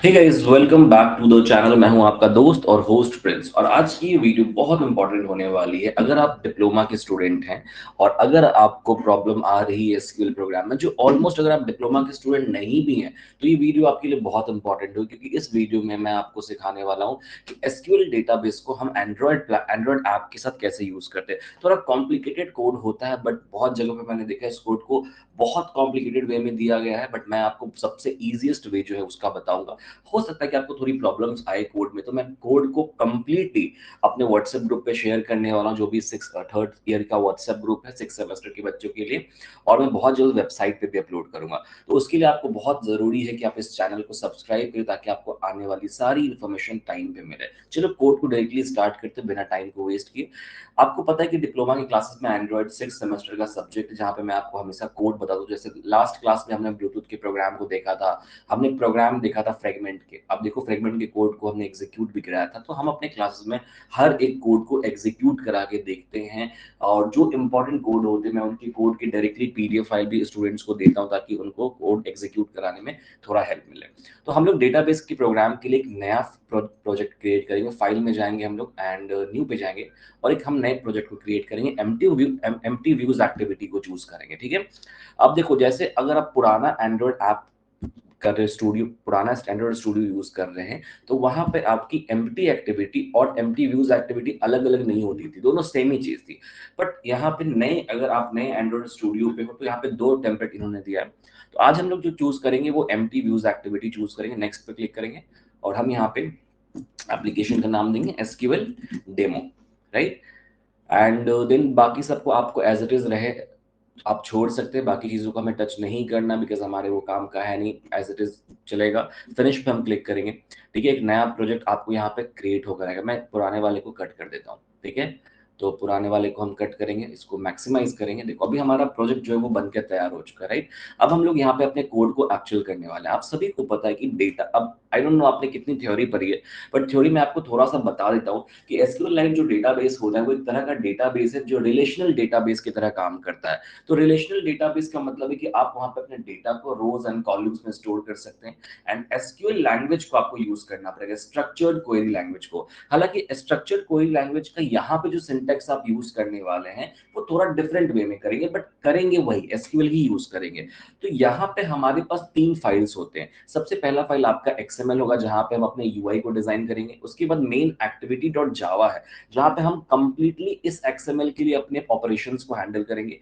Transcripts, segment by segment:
Hey guys, welcome back to the channel. मैं हूं आपका दोस्त और होस्ट प्रिंस, और आज की ये वीडियो बहुत इंपॉर्टेंट होने वाली है। अगर आप डिप्लोमा के स्टूडेंट हैं और अगर आपको प्रॉब्लम आ रही है एसक्यूएल प्रोग्राम में, जो ऑलमोस्ट अगर आप डिप्लोमा के स्टूडेंट नहीं भी हैं, तो ये वीडियो आपके लिए बहुत इंपॉर्टेंट होगी, क्योंकि इस वीडियो में मैं आपको सिखाने वाला हूं कि एसक्यूएल डेटाबेस को हम एंड्रॉयड ऐप के साथ कैसे यूज करते हैं। थोड़ा कॉम्प्लिकेटेड कोड होता है, बट बहुत जगह पे मैंने देखा है इस कोड को बहुत कॉम्प्लिकेटेड वे में दिया गया है, बट मैं आपको सबसे ईजिएस्ट वे जो है उसका बताऊंगा। हो सकता है कि आपको थोड़ी प्रॉब्लम्स आए कोड में, तो मैं कोड को कंप्लीटली अपने व्हाट्सएप ग्रुप पे शेयर करने वाला हूं, जो भी थर्ड ईयर का व्हाट्सएप ग्रुप है 6 सेमेस्टर के बच्चों के लिए, और मैं बहुत जल्द वेबसाइट पे भी अपलोड करूंगा। तो उसके लिए आपको बहुत जरूरी है कि आप इस चैनल को सब्सक्राइब करें, ताकि आपको आने वाली सारी इन्फॉर्मेशन टाइम पे मिले। चलो कोड को डायरेक्टली स्टार्ट करते बिना टाइम को वेस्ट किए। आपको पता है कि डिप्लोमा की क्लासेस में एंड्रॉइड 6 सेमेस्टर का सब्जेक्ट, जहां पे मैं आपको हमेशा कोड बता दूं। जैसे लास्ट क्लास में हमने ब्लूटूथ के प्रोग्राम को देखा था, हमने प्रोग्राम देखा था फ्रेगमेंट के। अब देखो, फ्रेगमेंट के कोड को हमने एग्जीक्यूट भी कराया था, तो हम अपने क्लासेस में हर एक कोड को एग्जीक्यूट करा के देखते हैं। और जो इंपॉर्टेंट कोड होते हैं, मैं उनकी कोड की डायरेक्टली पीडीएफ फाइल भी स्टूडेंट्स को देता हूं, ताकि उनको कोड एग्जीक्यूट कराने में थोड़ा हेल्प मिले। तो हम लोग डेटाबेस के प्रोग्राम के लिए एक नया प्रोजेक्ट क्रिएट करेंगे। फाइल में जाएंगे हम लोग एंड न्यू पे जाएंगे, और एक हम नए प्रोजेक्ट को क्रिएट करेंगे। एम्प्टी व्यूज एक्टिविटी को चूज करेंगे, ठीक है। अब देखो, जैसे अगर आप पुराना एंड्रॉइड ऐप कर रहे स्टूडियो पुराना स्टैंडर्ड स्टूडियो यूज कर रहे हैं, तो वहां पे आपकी एम्प्टी एक्टिविटी और एम्प्टी व्यूज एक्टिविटी अलग अलग नहीं होती थी, दोनों सेम ही चीज थी। बट यहाँ पे नए अगर आप नए एंड्रॉइड स्टूडियो पे हो, तो यहाँ पे दो टेम्पलेट इन्होंने दिया है। तो आज हम लोग जो चूज करेंगे वो एम्प्टी व्यूज एक्टिविटी चूज करेंगे। नेक्स्ट पे क्लिक करेंगे, और हम यहाँ पे एप्लीकेशन का नाम देंगे SQL demo, right. And then बाकी सबको आपको एज इट इज रहे, आप छोड़ सकते हैं। बाकी चीजों को हमें टच नहीं करना, बिकॉज हमारे वो काम का है नहीं, एज इट इज चलेगा। फिनिश पे हम क्लिक करेंगे, ठीक है। एक नया प्रोजेक्ट आपको यहाँ पे क्रिएट होकर आएगा। मैं पुराने वाले को कट कर देता हूँ, ठीक है। तो पुराने वाले को हम कट करेंगे, इसको मैक्सिमाइज करेंगे। देखो, अभी हमारा प्रोजेक्ट जो है वो बनकर तैयार हो चुका है, राइट। अब हम लोग यहाँ पे अपने कोड को एक्चुअल करने वाले हैं। आप सभी को पता है कि डेटा, अब आई डोंट नो आपने कितनी थ्योरी पढ़ी है, बट थ्योरी में आपको थोड़ा सा बता देता हूँ कि एसक्यूएल लाइन जो डेटाबेस होता है, वो एक तरह का डेटाबेस है जो रिलेशनल डेटाबेस की तरह काम करता है। तो रिलेशनल डेटाबेस का मतलब है कि आप वहां पे अपने डेटा को रोज एंड कॉलम्स में स्टोर कर सकते हैं। एंड एसक्यूएल लैंग्वेज को आपको यूज करना पड़ेगा, स्ट्रक्चर्ड क्वेरी लैंग्वेज को। हालांकि स्ट्रक्चर्ड क्वेरी लैंग्वेज का यहाँ पे जो सिंटेक्स आप यूज करने वाले हैं, वो थोड़ा डिफरेंट वे में करेंगे, बट करेंगे वही, एसक्यूएल ही यूज करेंगे। तो यहाँ पे हमारे पास 3 फाइल्स होते हैं। सबसे पहला फाइल आपका एक्सएमएल होगा, जहां पे हम अपने यूआई को डिजाइन करेंगे। उसके बाद मेन एक्टिविटी डॉट जावा है, जहां पे हम कंप्लीटली इस एक्सएमएल के लिए अपने ऑपरेशंस को हैंडल करेंगे।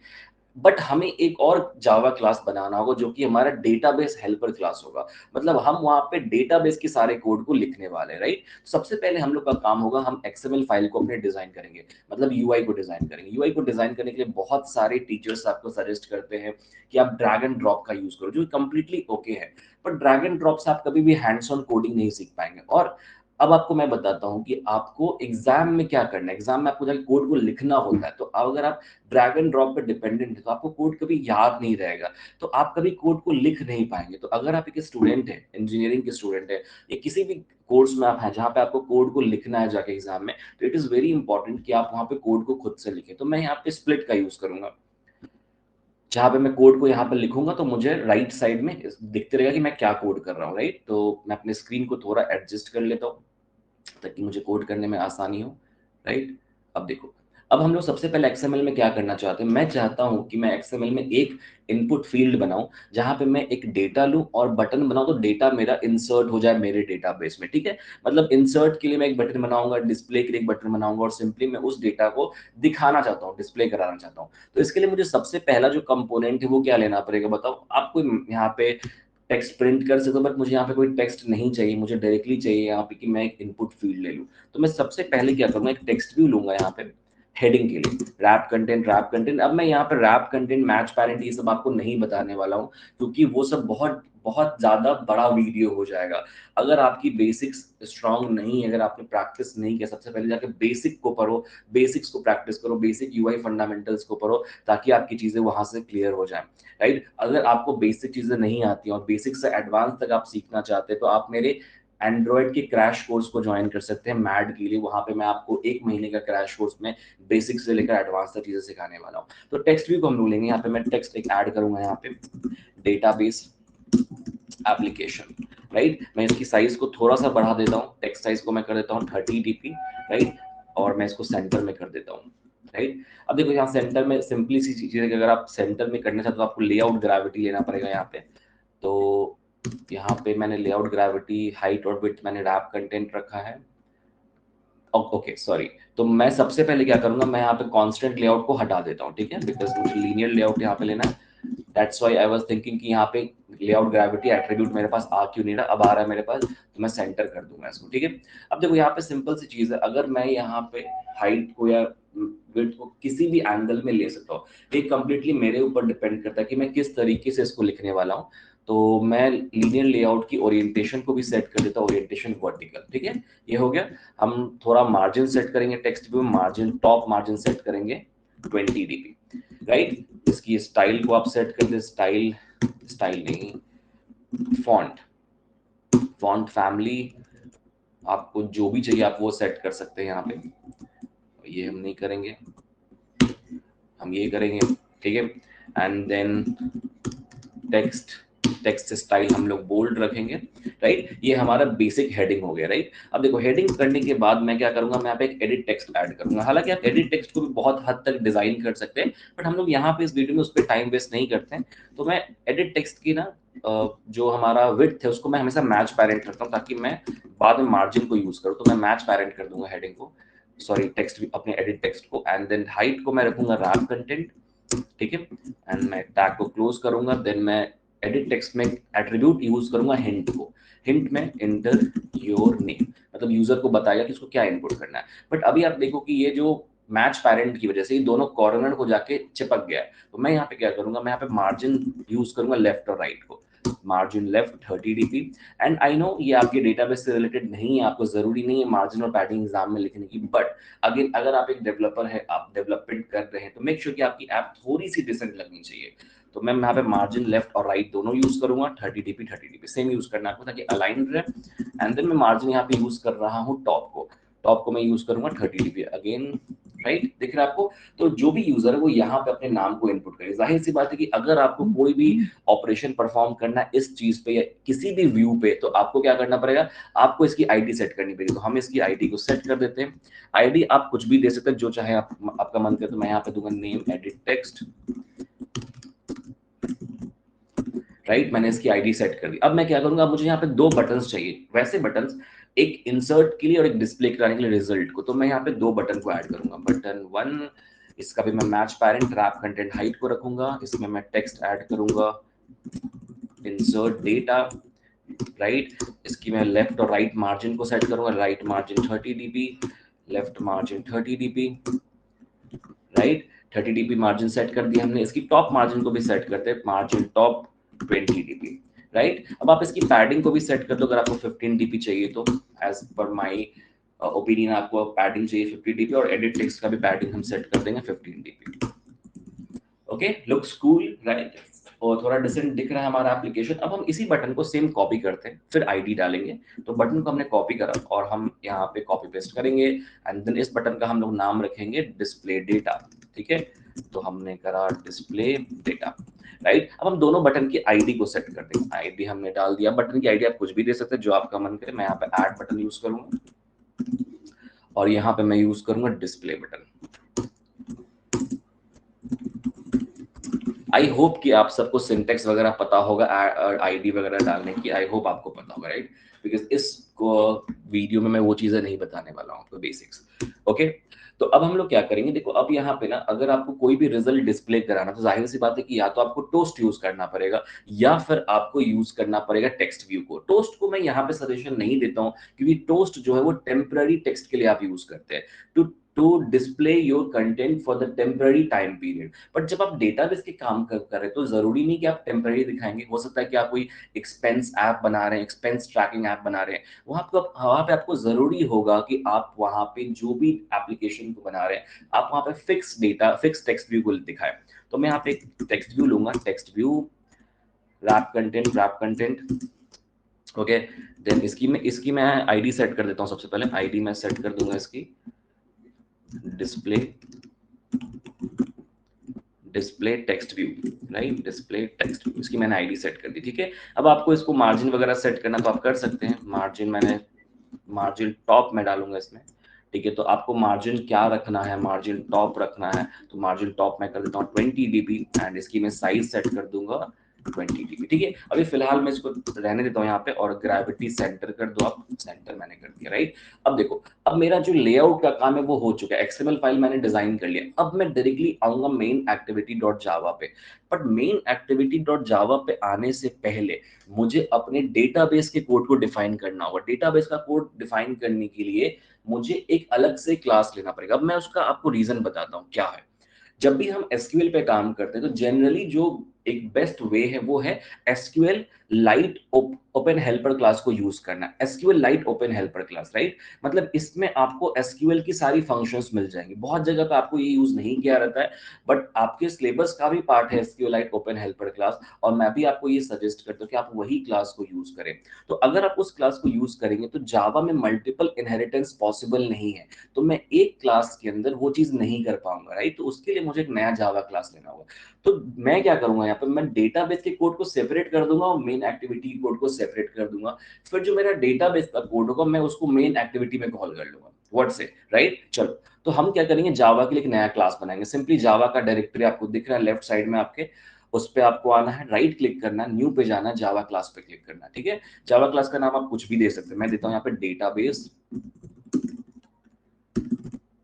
बट हमें एक और जावा क्लास बनाना होगा, जो कि हमारा डेटाबेस हेल्पर क्लास होगा। मतलब हम वहां पे डेटाबेस के सारे कोड को लिखने वाले हैं, राइट। सबसे पहले हम लोग का काम होगा, हम एक्सएमएल फाइल को अपने डिजाइन करेंगे, मतलब यूआई को डिजाइन करेंगे। यूआई को डिजाइन करने के लिए बहुत सारे टीचर्स आपको सजेस्ट करते हैं कि आप ड्रैग एंड ड्रॉप का यूज करो, जो कंप्लीटली ओके है। पर ड्रैग एंड ड्रॉप से आप कभी भी हैंड्स ऑन कोडिंग नहीं सीख पाएंगे। और अब आपको मैं बताता हूं कि आपको एग्जाम में क्या करना है। एग्जाम में आपको जाकर कोड को लिखना होता है, तो अगर आप ड्रैग एंड ड्रॉप पे डिपेंडेंट है, तो आपको कोड कभी याद नहीं रहेगा, तो आप कभी कोड को लिख नहीं पाएंगे। तो अगर आप एक स्टूडेंट है, इंजीनियरिंग के स्टूडेंट है, या किसी भी कोर्स में आप हैं जहाँ पे आपको कोड को लिखना है जाके एग्जाम में, तो इट इज वेरी इंपॉर्टेंट कि आप वहाँ पे कोड को खुद से लिखें। तो मैं यहाँ पे स्प्लिट का यूज करूंगा, जहाँ पे मैं कोड को यहाँ पर लिखूंगा, तो मुझे राइट साइड में दिखते रहेगा कि मैं क्या कोड कर रहा हूँ, राइट। तो मैं अपने स्क्रीन को थोड़ा एडजस्ट कर लेता हूँ, ताकि मुझे कोड करने में आसानी हो, राइट। अब देखो, अब हम लोग सबसे पहले एक्सएमएल में क्या करना चाहते हैं। मैं चाहता हूं कि मैं एक्सएमएल में एक इनपुट फील्ड बनाऊं, जहां पे मैं एक डेटा लूं और बटन बनाऊं, तो डेटा मेरा इंसर्ट हो जाए मेरे डेटाबेस में, ठीक है। मतलब इंसर्ट के लिए मैं एक बटन बनाऊंगा, डिस्प्ले के लिए एक बटन बनाऊंगा, और सिंपली मैं उस डेटा को दिखाना चाहता हूँ, डिस्प्ले कराना चाहता हूँ। तो इसके लिए मुझे सबसे पहला जो कंपोनेंट है वो क्या लेना पड़ेगा, बताओ आपको। यहाँ पे टेक्स्ट प्रिंट कर सकते हो, बट मुझे यहाँ पे कोई टेक्स्ट नहीं चाहिए, मुझे डायरेक्टली चाहिए यहाँ पे कि मैं एक इनपुट फील्ड ले लूँ। तो मैं सबसे पहले क्या करूँगा, एक टेक्स्ट व्यू लूंगा यहाँ पे हेडिंग के लिए, रैप कंटेंट। अब मैं यहाँ पे रैप कंटेंट, मैच पैरेंट, ये सब आपको नहीं बताने वाला हूँ, क्योंकि वो सब बहुत बहुत ज्यादा बड़ा वीडियो हो जाएगा। अगर आपकी बेसिक्स स्ट्रांग नहीं है, अगर आपने प्रैक्टिस नहीं किया, सबसे पहले जाके बेसिक को पढ़ो, बेसिक्स को प्रैक्टिस करो, बेसिक यूआई फंडामेंटल्स को पढ़ो, ताकि आपकी चीजें वहां से क्लियर हो जाए, राइट। अगर आपको बेसिक चीजें नहीं आती और बेसिक से एडवांस तक आप सीखना चाहते हैं, तो आप मेरे एंड्रॉयड के क्रैश कोर्स को ज्वाइन कर सकते हैं मैड के लिए। वहां पे मैं आपको 1 महीने का क्रैश कोर्स में बेसिक से लेकर एडवांस तक चीजें सिखाने वाला हूँ। तो टेक्स्ट व्यू को हम लोग लेंगे, यहाँ पे मैं टेक्स्ट एक ऐड करूंगा, यहाँ पे डेटाबेस एप्लीकेशन। राइट। मैं इसकी साइज को थोड़ा सा बढ़ा देता हूँ, टेक्स्ट साइज को मैं कर देता हूँ 30 dp, राइट, और मैं इसको सेंटर में कर देता हूँ, राइट। अब देखो यहाँ सेंटर में सिंपली सी चीज है कि अगर आप सेंटर में करना चाहते हो तो आपको लेआउट ग्रेविटी लेना पड़ेगा यहाँ पे। तो यहाँ पे मैंने लेआउट ग्रेविटी, हाइट और विड्थ मैंने रैप कंटेंट रखा है। ओके सॉरी, तो मैं सबसे पहले क्या करूंगा, मैं यहाँ पे कांस्टेंट लेआउट को हटा देता हूँ, ठीक है, बिकॉज मुझे लीनियर लेआउट यहाँ पे लेना है। That's why I was thinking कि यहाँ पे लेआउट ग्रेविटी एट्रीब्यूट मेरे पास आ क्यों नहीं रहा, अब आ रहा है मेरे पास, तो मैं सेंटर कर दूंगा इसको, ठीक है। अब देखो यहाँ पे सिंपल सी चीज है, अगर मैं यहाँ पे हाइट को या विड्थ को किसी भी एंगल में ले सकता हूँ, ये कंप्लीटली मेरे ऊपर डिपेंड करता है कि मैं किस तरीके से इसको लिखने वाला हूँ। तो मैं लीनियर लेआउट की ओरिएंटेशन को भी सेट कर देता हूँ, ओरिएंटेशन वर्टिकल, ठीक है, ये हो गया। हम थोड़ा मार्जिन सेट करेंगे, text view margin, top margin set करेंगे 20 dp, राइट। इसकी स्टाइल को आप सेट कर दे, स्टाइल, स्टाइल नहीं, फॉन्ट, फॉन्ट फैमिली, आपको जो भी चाहिए आप वो सेट कर सकते हैं यहाँ पे। ये हम नहीं करेंगे, हम ये करेंगे, ठीक है। And then text, text style हम लोग बोल्ड रखेंगे, राइट। ये हमारा बेसिक हेडिंग हो गया, राइट। अब देखो हेडिंग करने के बाद मैं क्या करूंगा, मैं यहाँ पे एक एडिट टेक्स्ट ऐड करूंगा। हालांकि आप एडिट टेक्स्ट को भी बहुत हद तक डिजाइन कर सकते हैं, बट हम लोग यहाँ पे इस वीडियो में उस पर टाइम वेस्ट नहीं करते हैं। तो मैं एडिट टेक्स्ट की ना जो हमारा विड्थ है उसको मैं हमेशा मैच पैरेंट रखता हूँ, ताकि मैं बाद में मार्जिन को यूज करूँ। तो मैं मैच पैरेंट कर दूंगा हेडिंग को, सॉरी टेक्स्ट, अपने एडिट टेक्स्ट को। एंड देन हाइट को मैं रखूंगा रैप कंटेंट, ठीक है। एंड मैं टैग को क्लोज करूंगा। देन मैं एडिट टेक्स्ट में एट्रीब्यूट यूज करूंगा हिंट को, हिंट में इंटर योर नेम, मतलब यूजर को बताएगा कि उसको क्या इनपुट करना है। बट अभी आप देखो कि ये जो मैच पैरेंट की वजह से ये दोनों कॉर्नर को जाके चिपक गया है। तो मैं यहाँ पे क्या करूंगा, मैं यहाँ पे मार्जिन यूज करूंगा लेफ्ट और राइट को, margin left 30 dp। And I know ये आपके डेटाबेस से रिलेटेड नहीं है, आपको जरूरी नहीं है मार्जिन और पैडिंग एग्जाम में लिखने की, बट अगेन अगर आप एक डेवलपर है, आप डेवलपमेंट कर रहे हैं, तो मेक श्योर कि आपकी ऐप थोड़ी सी डिसेंट लगनी चाहिए। तो मैं यहाँ पे मार्जिन लेफ्ट और राइट दोनों यूज करूंगा, 30 dp 30 dp सेम यूज करना है आपको ताकि अलाइन रहे। एंड देन मैं मार्जिन यहाँ पे यूज कर रहा हूँ टॉप को, टॉप को मैं यूज करूंगा 30 dp अगेन, राइट, दिख रहा है आपको। तो जो भी यूजर है वो यहाँ पे अपने नाम को इनपुट करे। जाहिर सी बात है कि अगर आपको कोई भी ऑपरेशन परफॉर्म करना है इस चीज पे या किसी भी व्यू पे, तो आपको क्या करना पड़ेगा, आपको इसकी आईडी सेट करनी पड़ेगी। तो हम इसकी आईडी को सेट कर देते हैं। आईडी आप कुछ भी दे सकते हैं, जो चाहे आपका मन करे। तो मैं यहाँ पे दूंगा नेम एडिट टेक्स्ट, राइट, मैंने इसकी आईडी सेट कर दी। अब मैं क्या करूंगा, मुझे यहाँ पे दो बटन्स चाहिए, वैसे बटन्स, एक इंसर्ट के लिए और एक डिस्प्ले कराने के लिए रिजल्ट को। तो मैं यहाँ पे दो बटन को ऐड करूंगा। बटन 1, इसका भी मैं match parent wrap content height को रखूंगा, इसमें मैं टेक्स्ट ऐड करूंगा इंसर्ट डेटा, राइट। इसकी मैं लेफ्ट और राइट मार्जिन को सेट करूंगा, right margin 30 dp, left margin 30 dp, right, 30 dp margin set कर दिया हमने। इसकी टॉप मार्जिन को भी सेट करते हैं, मार्जिन टॉप 20 dp, राइट। अब आप इसकी पैडिंग को भी सेट कर दो, अगर आपको 15 dp चाहिए तो एज पर माई ओपिनियन आपको पैडिंग चाहिए 50 dp, और एडिट टेक्स्ट का भी पैडिंग हम सेट कर देंगे 15 dp। Okay, looks cool, right, और थोड़ा डिसेंट दिख रहा है हमारा एप्लीकेशन। अब हम इसी बटन को सेम कॉपी करते हैं, फिर आईडी डालेंगे। तो बटन को हमने कॉपी करा और हम यहाँ पे कॉपी पेस्ट करेंगे। एंड देन इस बटन का हम लोग नाम रखेंगे डिस्प्ले डेटा, ठीक है। तो हमने करा डिस्प्ले डेटा, राइट। अब हम दोनों बटन की आईडी को सेट कर देंगे। आईडी हमने डाल दिया, बटन की आईडी आप कुछ भी दे सकते हैं जो आपका मन करे। मैं यहाँ पे ऐड बटन यूज करूंगा और यहाँ पे मैं यूज करूंगा डिस्प्ले बटन। आई होप कि आप सबको सिंटेक्स वगैरह पता होगा, आईडी वगैरह डालने की, आई होप आपको पता होगा, राइट, बिकॉज इस वीडियो में मैं वो चीजें नहीं बताने वाला हूँ, आपको बेसिक्स। ओके, तो अब हम लोग क्या करेंगे, देखो अब यहाँ पे ना अगर आपको कोई भी रिजल्ट डिस्प्ले कराना, तो जाहिर सी बात है कि या तो आपको टोस्ट यूज करना पड़ेगा या फिर आपको यूज करना पड़ेगा टेक्स्ट व्यू को। टोस्ट को मैं यहाँ पे सजेशन नहीं देता हूँ, क्योंकि टोस्ट जो है वो टेम्पररी टेक्स्ट के लिए आप यूज करते हैं, to display your content for the temporary time period. But जब आप डेटाबेस के काम कर रहे हैं तो जरूरी नहीं कि आप टेम्पररी दिखाएंगे। हो सकता है कि आप कोई एक्सपेंस ऐप बना रहे हैं, एक्सपेंस ट्रैकिंग ऐप बना रहे हैं, वहां पे आपको जरूरी होगा कि आप वहां पे जो भी एप्लीकेशन को बना रहे हैं, आप वहां पे fix data, fix text view को दिखाएं। तो मैं यहाँ पे एक टेक्स्ट व्यू लूंगा, text view wrap content, wrap content, okay. Then इसकी मैं आईडी सेट कर देता हूँ। सबसे पहले आईडी मैं सेट कर दूंगा इसकी display display text view, right, display text view, इसकी मैंने आईडी सेट कर दी, ठीक है। अब आपको इसको मार्जिन वगैरह सेट करना तो आप कर सकते हैं। मार्जिन मैंने मार्जिन टॉप में डालूंगा इसमें, ठीक है। तो आपको मार्जिन क्या रखना है, मार्जिन टॉप रखना है, तो मार्जिन टॉप में कर देता हूँ 20 dB एंड इसकी मैं साइज सेट कर दूंगा 20 dB, ठीक है। अभी फिलहाल मैं इसको रहने देता हूँ यहाँ पे, और ग्रेविटी सेंटर कर दो आप, सेंटर मैंने कर दिया, राइट। अब देखो, अब मेरा जो लेआउट का काम है वो हो चुका है, एक्सएमएल फाइल मैंने डिजाइन कर लिया। अब मैं डायरेक्टली आऊंगा मेन एक्टिविटी डॉट जावा पे। बट मेन एक्टिविटी डॉट जावा पे आने से पहले मुझे अपने डेटाबेस के कोड को डिफाइन करना होगा। डेटाबेस का कोड डिफाइन करने के लिए मुझे एक अलग से क्लास लेना पड़ेगा। अब मैं उसका आपको रीजन बताता हूँ क्या है। जब भी हम एसक्यूएल पे काम करते हैं तो जनरली जो एक बेस्ट वे है वो है SQL light open helper class को यूज करना। SQL light open helper class, right, मतलब इसमें आपको एसक्यूएल की सारी फंक्शंस मिल जाएंगी। बहुत जगह पे आपको ये यूज नहीं किया रहता है, बट आपके सिलेबस का भी पार्ट है SQL light open helper class, और मैं भी आपको ये सजेस्ट करता हूँ कि आप वही क्लास को यूज करें। तो अगर आप उस क्लास को यूज करेंगे तो जावा में मल्टीपल इनहेरिटेंस पॉसिबल नहीं है, तो मैं एक क्लास के अंदर वो चीज नहीं कर पाऊंगा, राइट। तो उसके लिए मुझे एक नया जावा क्लास लेना होगा। तो मैं क्या करूंगा, यहाँ पे मैं डेटाबेस के कोड को सेपरेट कर दूंगा और मेन एक्टिविटी कोड को सेपरेट कर दूंगा। फिर जो मेरा डेटाबेस का कोड होगा मैं उसको मेन एक्टिविटी में कॉल कर लूंगा, वर्ड से, राइट। चलो, तो हम क्या करेंगे, जावा के लिए एक नया क्लास बनाएंगे। सिंपली जावा का डायरेक्टरी आपको दिख रहा है लेफ्ट साइड में आपके, उस पर आपको आना है, राइट क्लिक करना है, न्यू पे जाना है, जावा क्लास पे क्लिक करना है, ठीक है। जावा क्लास का नाम आप कुछ भी दे सकते हैं, मैं देता हूँ यहाँ पे database,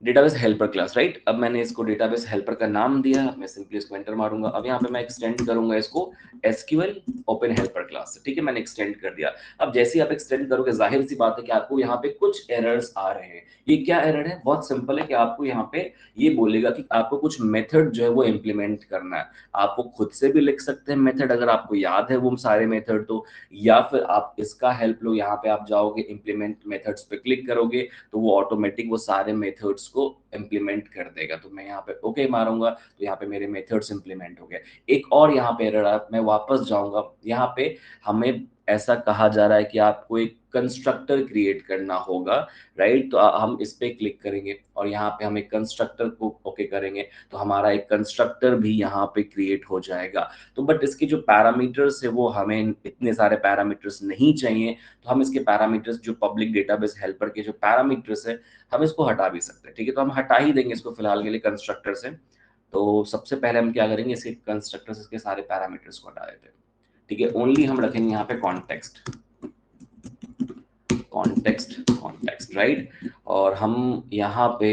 database helper class, right. अब मैंने इसको डेटाबेस हेल्पर का नाम दिया, मैं सिंपली इसको एंटर मारूंगा। अब यहाँ पे मैं एक्सटेंड करूंगा इसको एसक्यूएल ओपन हेल्पर क्लास से, ठीक है, मैंने एक्सटेंड कर दिया। अब जैसे ही आप एक्सटेंड करोगे जाहिर सी बात है कि आपको यहाँ पे कुछ एरर्स आ रहे हैं। ये क्या एरर है, बहुत सिंपल है कि आपको यहाँ पे ये बोलेगा कि आपको कुछ मेथड जो है वो इम्प्लीमेंट करना है। आप वो खुद से भी लिख सकते हैं मेथड, अगर आपको याद है वो सारे मेथड तो, या फिर आप इसका हेल्प लो। यहाँ पे आप जाओगे इम्प्लीमेंट मेथड्स पे क्लिक करोगे तो वो ऑटोमेटिक वो सारे मेथड्स को इम्प्लीमेंट कर देगा। तो मैं यहाँ पे ओके मारूंगा तो यहाँ पे मेरे मेथड्स इम्प्लीमेंट हो गए। एक और यहाँ पे एरर, मैं वापस जाऊंगा, यहाँ पे हमें ऐसा कहा जा रहा है कि आपको एक कंस्ट्रक्टर क्रिएट करना होगा, राइट। तो हम इस पे क्लिक करेंगे और यहाँ पे हम एक कंस्ट्रक्टर को ओके करेंगे तो हमारा एक कंस्ट्रक्टर भी यहाँ पे क्रिएट हो जाएगा। तो बट इसके जो पैरामीटर्स है वो हमें इतने सारे पैरामीटर्स नहीं चाहिए, तो हम इसके पैरामीटर्स जो पब्लिक डेटाबेस हेल्पर के जो पैरामीटर्स है हम इसको हटा भी सकते हैं, ठीक है। तो हम हटा ही देंगे इसको फिलहाल के लिए कंस्ट्रक्टर से। तो सबसे पहले हम क्या करेंगे, इसके कंस्ट्रक्टर से इसके सारे पैरामीटर्स को हटा देते हैं, ठीक है। ओनली हम रखेंगे यहाँ पे कॉन्टेक्स्ट, कॉन्टेक्स्ट, कॉन्टेक्स्ट, राइट। और हम यहाँ पे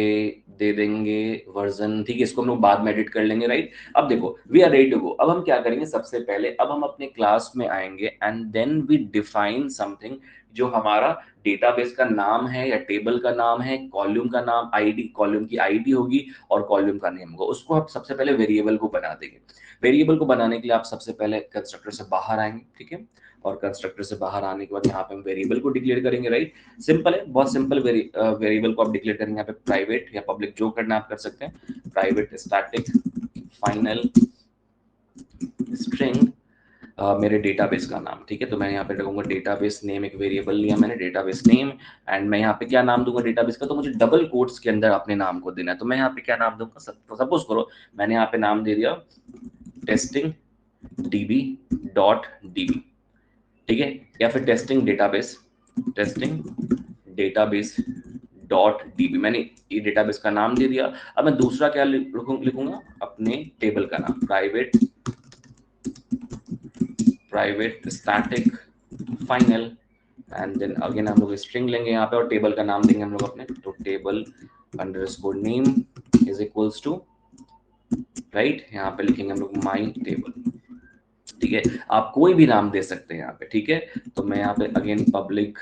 दे देंगे वर्जन, ठीक है, इसको हम लोग बाद में एडिट कर लेंगे, राइट। अब देखो we are ready to go. अब हम क्या करेंगे, सबसे पहले अब हम अपने क्लास में आएंगे and then we define something, जो हमारा डेटाबेस का नाम है या टेबल का नाम है, कॉलम का नाम, आईडी, कॉलम की आईडी होगी और कॉलम का नेम होगा, उसको आप सबसे पहले वेरिएबल को बना देंगे। वेरिएबल को बनाने के लिए आप सबसे पहले कंस्ट्रक्टर से बाहर आएंगे, ठीक है। और कंस्ट्रक्टर से बाहर आने के बाद यहाँ पे हम वेरिएबल को डिक्लेयर करेंगे, राइट। सिंपल है, बहुत सिंपल। वेरिएबल को आप डिक्लेयर करेंगे यहाँ पे प्राइवेट या पब्लिक, जो करना आप कर सकते हैं। प्राइवेट स्टैटिक फाइनल स्ट्रिंग मेरे डेटाबेस का नाम, ठीक है। तो मैं यहाँ पे रखूंगा डेटाबेस नेम, एक वेरिएबल लिया मैंने डेटाबेस नेम, एंड मैं यहाँ पे क्या नाम दूंगा डेटाबेस का, तो मुझे डबल कोट्स के अंदर अपने नाम को देना है। तो मैं यहाँ पे क्या नाम दूंगा, सपोज करो मैंने यहाँ पे नाम दे दिया टेस्टिंग db डॉट db, ठीक है, या फिर testing database, testing database dot db, मैंने ये डेटाबेस का नाम दे दिया। अब मैं दूसरा क्या लिखूंगा, अपने टेबल का नाम, private static final, and then again हम लोग स्ट्रिंग लेंगे यहाँ पे और टेबल का नाम देंगे हम लोग अपने, तो table underscore name is equals to, right, यहाँ पे लिखेंगे हम लोग माई टेबल, ठीक है। आप कोई भी नाम दे सकते हैं यहाँ पे, ठीक है। तो मैं यहाँ पे अगेन पब्लिक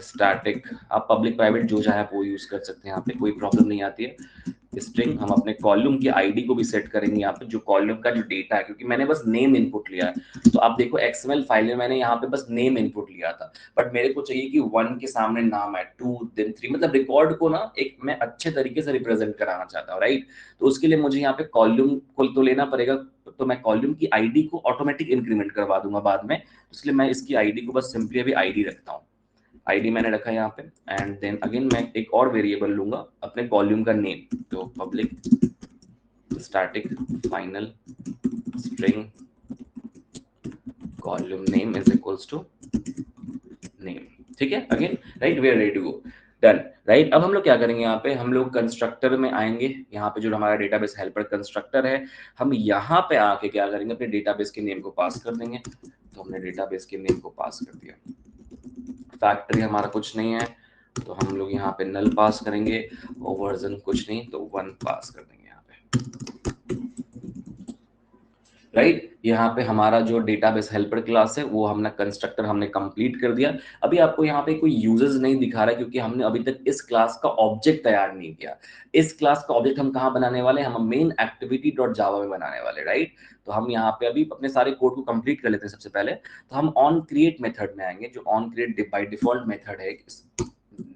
स्टैटिक, आप पब्लिक प्राइवेट जो चाहे आप वो यूज कर सकते हैं, यहाँ पे कोई प्रॉब्लम नहीं आती है। स्ट्रिंग, हम अपने कॉलम की आईडी को भी सेट करेंगे यहाँ पे, जो कॉलम का जो डेटा है, क्योंकि मैंने बस नेम इनपुट लिया है। तो आप देखो एक्सएमएल फाइल में मैंने यहाँ पे बस नेम इनपुट लिया था, बट मेरे को चाहिए कि 1 के सामने नाम है, 2 देन 3, मतलब रिकॉर्ड को ना एक मैं अच्छे तरीके से रिप्रेजेंट कराना चाहता हूँ, राइट। तो उसके लिए मुझे यहाँ पे कॉलम को तो लेना पड़ेगा, तो मैं कॉलम की आईडी को ऑटोमेटिक इंक्रीमेंट करवा दूंगा बाद में, इसलिए मैं इसकी आईडी को बस सिंपली अभी आईडी रखता हूँ। आईडी मैंने रखा है यहाँ पे, एंड देन अगेन मैं एक और वेरिएबल लूंगा अपने कॉलम का नेम, तो public static final string column name is equals to name. ठीक है, again right, we are ready to go, done right. अब हम लोग क्या करेंगे, यहाँ पे हम लोग कंस्ट्रक्टर में आएंगे, यहाँ पे जो हमारा डेटाबेस हेल्पर कंस्ट्रक्टर है, हम यहाँ पे आके क्या करेंगे, अपने डेटाबेस के नेम को पास कर देंगे। तो हमने डेटाबेस के नेम को पास कर दिया, फैक्ट्री हमारा कुछ नहीं है तो हम लोग यहाँ पे नल पास करेंगे, और वर्जन कुछ नहीं तो 1 पास कर देंगे यहाँ पे, राइट। यहाँ पे हमारा जो डेटाबेस हेल्पर क्लास है वो हमने कंस्ट्रक्टर हमने कंप्लीट कर दिया। अभी आपको यहाँ पे कोई यूजर्स नहीं दिखा रहा है क्योंकि हमने अभी तक इस क्लास का ऑब्जेक्ट तैयार नहीं किया। इस क्लास का ऑब्जेक्ट हम कहाँ बनाने वाले हैं, हम मेन एक्टिविटी डॉट जावा में बनाने वाले, राइट। तो हम यहाँ पे अभी अपने सारे कोड को कंप्लीट कर लेते हैं। सबसे पहले तो हम ऑन क्रिएट मेथड में आएंगे, जो on create by default method है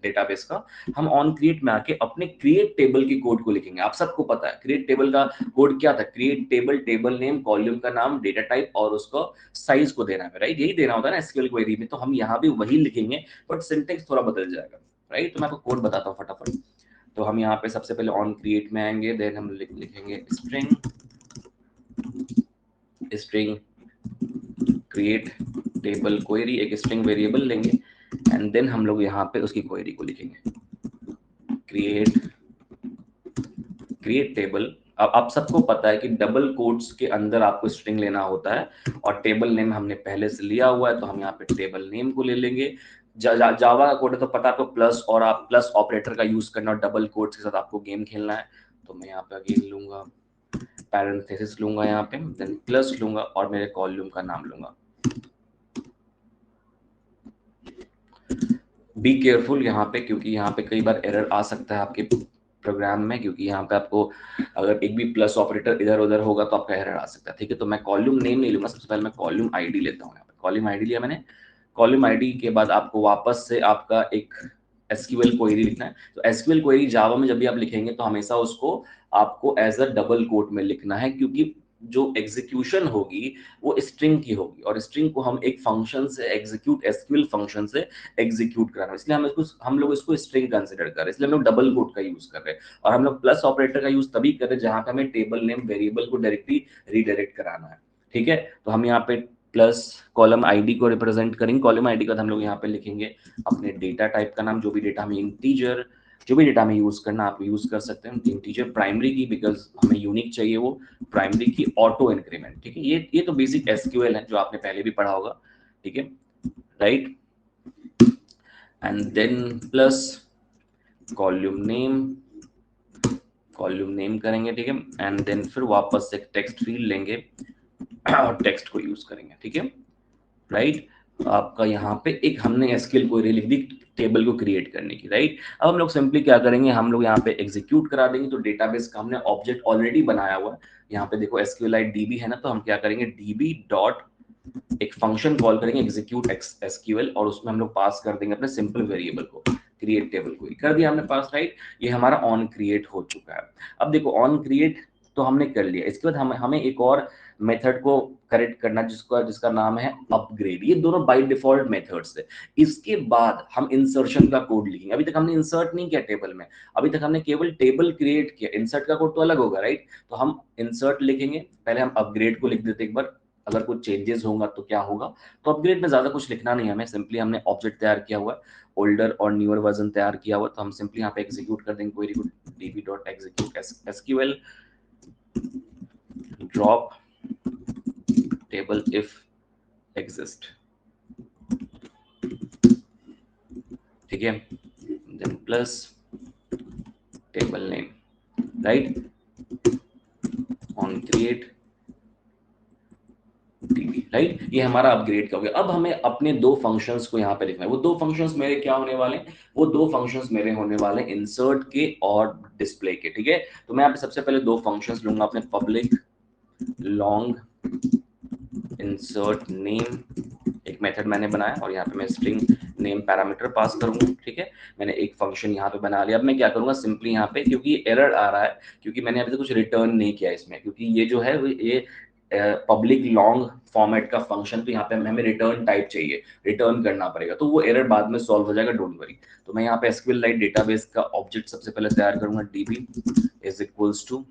डेटाबेस का। हम ऑन क्रिएट में आके अपने क्रिएट टेबल की कोड को लिखेंगे। आप सबको पता है क्रिएट टेबल का कोड क्या था, create table, table name, column का नाम, डेटा टाइप और उसको साइज को देना है, राइट। यही देना होता है ना एसक्यूएल क्वेरी में। तो हम यहाँ भी वही लिखेंगे बट सिंटेक्स थोड़ा बदल जाएगा, राइट। तो मैं आपको कोड बताता हूँ फटाफट। तो हम यहाँ पे सबसे पहले ऑन क्रिएट में आएंगे, देन हम लिखेंगे स्ट्रिंग क्रिएट टेबल क्वेरी, एक स्ट्रिंग वेरिएबल लेंगे एंड देन हम लोग यहाँ पे उसकी क्वेरी को लिखेंगे, क्रिएट टेबल। अब आप सबको पता है कि डबल कोट्स के अंदर आपको स्ट्रिंग लेना होता है, और टेबल नेम हमने पहले से लिया हुआ है तो हम यहाँ पे टेबल नेम को ले लेंगे। जावा का कोड है तो पता है आपको प्लस, और आप प्लस ऑपरेटर का यूज करना और डबल कोट्स के साथ आपको गेम खेलना है। तो मैं यहाँ पे अगेन लूंगा पैरेंथेसिस लूंगा यहाँ पे, देन प्लस लूंगा और मेरे कॉलम का नाम लूंगा। बी केयरफुल यहाँ पे, क्योंकि यहाँ पे कई बार एरर आ सकता है आपके प्रोग्राम में, क्योंकि यहाँ पे आपको अगर एक भी प्लस ऑपरेटर इधर उधर होगा तो आपका एरर आ सकता है, ठीक है। तो मैं कॉलम नेम नहीं लूंगा, सबसे पहले मैं कॉलम आईडी लेता हूँ। यहाँ पे कॉलम आईडी लिया मैंने। कॉलम आईडी के बाद आपको वापस से आपका एक एसक्यूएल क्वेरी लिखना है। तो एसक्यूएल क्वेरी जावा में जब भी आप लिखेंगे तो हमेशा उसको आपको एज अ डबल कोट में लिखना है, क्योंकि जो एग्जीक्यूशन होगी वो स्ट्रिंग की होगी, और स्ट्रिंग को हम एक फंक्शन से एग्जीक्यूट, एसक्यूएल फंक्शन से एग्जीक्यूट कराना है, इसलिए हम लोग इसको स्ट्रिंग कंसीडर कर रहे हैं, इसलिए हम लोग डबल कोट का यूज कर रहे हैं। और हम लोग प्लस ऑपरेटर का यूज तभी कर रहे हैं जहां पे हमें टेबल नेम वेरिएबल को डायरेक्टली रीडायरेक्ट कराना है, ठीक है। तो हम यहाँ पे प्लस कॉलम आईडी को रिप्रेजेंट करेंगे। कॉलम आईडी का हम लोग यहाँ पे लिखेंगे अपने डेटा टाइप का नाम, जो भी डेटा हमें इंटीजर, जो भी डेटा हमें यूज करना आप यूज कर सकते हैं। इंटीजर प्राइमरी की, बिकॉज हमें यूनिक चाहिए वो, प्राइमरी की ऑटो इंक्रीमेंट, ठीक है। ये तो बेसिक एसक्यूएल है जो आपने पहले भी पढ़ा होगा, ठीक है, right. And then plus column name करेंगे, ठीक है। एंड देन फिर वापस से टेक्स्ट फील्ड लेंगे और टेक्स्ट को यूज करेंगे, ठीक है, राइट। आपका यहाँ पे एक हमने एसक्यूएल क्वेरी लिख दी टेबल को क्रिएट करने की, राइट। अब हम लोग सिंपली क्या करेंगे, हम लोग यहाँ पे एग्जीक्यूट करा देंगे। तो डेटाबेस का हमने ऑब्जेक्ट ऑलरेडी बनाया हुआ है, यहाँ पे देखो SQLite DB है ना, तो हम क्या करेंगे, DB डॉट एक फंक्शन कॉल करेंगे एग्जीक्यूट SQL, और उसमें हम लोग पास कर देंगे अपने सिंपल वेरिएबल को, क्रिएट टेबल को कर दिया हमने पास, राइट। ये हमारा ऑन क्रिएट हो चुका है। अब देखो ऑन क्रिएट तो हमने कर लिया, इसके बाद हमें एक और मेथड को करेक्ट करना जिसका नाम है अपग्रेड। ये दोनों बाय डिफॉल्ट मेथड्स है। इसके बाद हम इंसर्शन का कोड लिखेंगे। अभी तक हमने इंसर्ट नहीं किया टेबल में, अभी तक हमने केवल टेबल क्रिएट किया। इंसर्ट का कोड तो अलग होगा, राइट। तो हम इंसर्ट लिखेंगे, पहले हम अपग्रेड को लिख देते एक बार, अगर कुछ चेंजेस होगा तो क्या होगा। तो अपग्रेड में ज्यादा कुछ लिखना नहीं है हमें, सिंपली हमने ऑब्जेक्ट तैयार किया हुआ है, ओल्डर और न्यूअर वर्जन तैयार किया हुआ, तो हम सिंपली यहाँ पे एग्जीक्यूट कर देंगे क्वेरी को, db.execute SQL drop table if exist, ठीक है, then plus table name, right, on create DB, right. ये हमारा अपग्रेड का हो गया। अब हमें अपने दो फंक्शंस को यहाँ पे लिखना है। वो दो फंक्शंस मेरे क्या होने वाले हैं, वो दो फंक्शंस मेरे होने वाले इंसर्ट के और डिस्प्ले के, ठीक है। तो मैं यहाँ पे सबसे पहले दो फंक्शंस लूंगा, अपने पब्लिक लॉन्ग इंसर्ट नेम एक मेथड मैंने बनाया, और यहाँ पे मैं स्ट्रिंग नेम पैरामीटर पास करूंगा, ठीक है। मैंने एक फंक्शन यहाँ पे बना लिया। अब मैं क्या करूंगा, सिंपली यहाँ पे, क्योंकि एरर आ रहा है क्योंकि मैंने अभी तक कुछ रिटर्न नहीं किया इसमें, क्योंकि ये जो है ये पब्लिक लॉन्ग फॉर्मेट का फंक्शन, तो यहाँ पे हमें रिटर्न टाइप चाहिए, रिटर्न करना पड़ेगा, तो वो एरर बाद में सॉल्व हो जाएगा, डोंट वरी। तो मैं यहाँ पे SQLite डेटाबेस का ऑब्जेक्ट सबसे पहले तैयार करूंगा, DB is equals to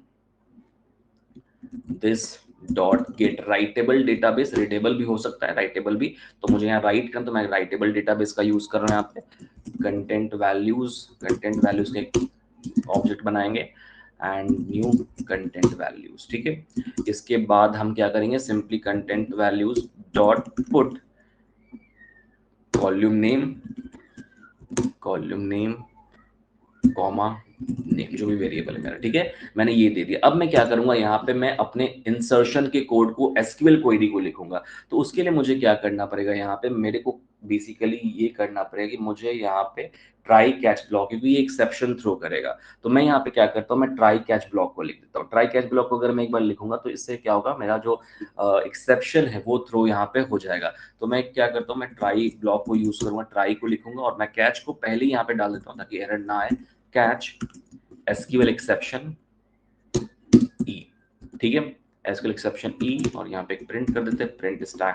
this dot get writable database, readable भी हो सकता है, राइटेबल भी, तो मुझे यहाँ राइट करना, तो मैं राइटेबल डेटाबेस का यूज कर रहा हूँ यहाँ पे। कंटेंट वैल्यूज का एक ऑब्जेक्ट बनाएंगे एंड न्यू कंटेंट वैल्यूज, ठीक है। इसके बाद हम क्या करेंगे, simply content values dot put column name comma name, जो भी वेरिएबल है मेरा, ठीक है, मैंने ये दे दिया। अब मैं क्या करूंगा, यहाँ पे मैं अपने इंसर्शन के कोड को एसक्यूएल क्वेरी को लिखूंगा। तो उसके लिए मुझे क्या करना पड़ेगा, यहाँ पे मेरे को बेसिकली ये करना पड़ेगा कि मुझे यहाँ पे ट्राई कैच ब्लॉक, क्योंकि ये एक्सेप्शन थ्रो करेगा। तो मैं यहाँ पे क्या करता हूँ, मैं ट्राई कैच ब्लॉक को लिख देता हूँ। ट्राई कैच ब्लॉक को अगर मैं एक बार लिखूंगा तो इससे क्या होगा, मेरा जो एक्सेप्शन है वो थ्रो यहाँ पे हो जाएगा। तो मैं क्या करता हूँ, मैं ट्राई ब्लॉक को यूज करूंगा, ट्राई को लिखूंगा और मैं कैच को पहले ही यहाँ पे डाल देता हूँ ताकि एरर ना आए। कैच एसक्यूएल एक्सेप्शन ई, ठीक है, एसक्यूएल एक्सेप्शन ई, और यहाँ पे एक प्रिंट कर देते हैं, print stack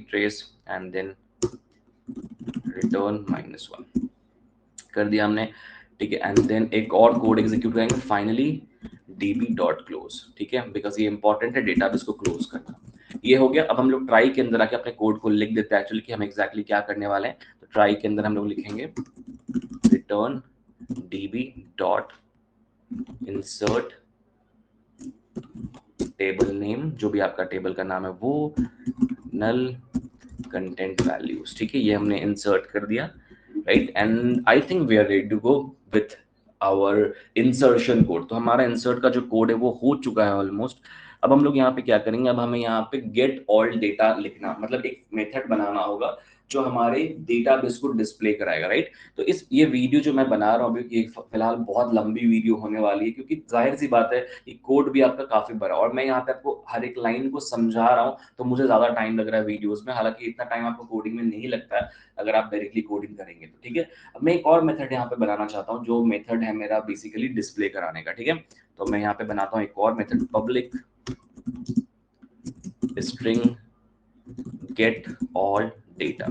trace and then return -1 कर दिया हमने, ठीक है। एंड देन एक और कोड एग्जीक्यूट करेंगे, फाइनली db डॉट क्लोज, ठीक है, बिकॉज ये इंपॉर्टेंट है डेटाबेस को क्लोज करना। ये हो गया। अब हम लोग ट्राई के अंदर आके अपने कोड को लिख देते हैं एक्चुअली कि हम एग्जैक्टली क्या करने वाले हैं। तो ट्राई के अंदर हम लोग लिखेंगे return db dot insert table name, जो भी आपका टेबल का नाम है वो, नल कंटेंट वैल्यूज, ठीक है, ये हमने इंसर्ट कर दिया, right. And I think we are ready to go with our insertion code. तो हमारा इंसर्ट का जो कोड है वो हो चुका है ऑलमोस्ट। अब हम लोग यहाँ पे क्या करेंगे, अब हमें यहाँ पे गेट ऑल डेटा लिखना, मतलब एक मेथड बनाना होगा जो हमारे डेटाबेस को डिस्प्ले कराएगा, राइट। तो इस ये वीडियो जो मैं बना रहा हूँ अभी, ये फिलहाल बहुत लंबी वीडियो होने वाली है, क्योंकि जाहिर सी बात है ये कोड भी आपका काफी बड़ा, और मैं यहाँ पे आपको हर एक लाइन को समझा रहा हूँ, तो मुझे ज्यादा टाइम लग रहा है वीडियोस में। हालांकि इतना टाइम आपको कोडिंग में नहीं लगता है अगर आप डायरेक्टली कोडिंग करेंगे तो, ठीक है। अब मैं एक और मेथड यहाँ पे बनाना चाहता हूँ, जो मेथड है मेरा बेसिकली डिस्प्ले कराने का, ठीक है। तो मैं यहाँ पे बनाता हूँ एक और method, public string get all data,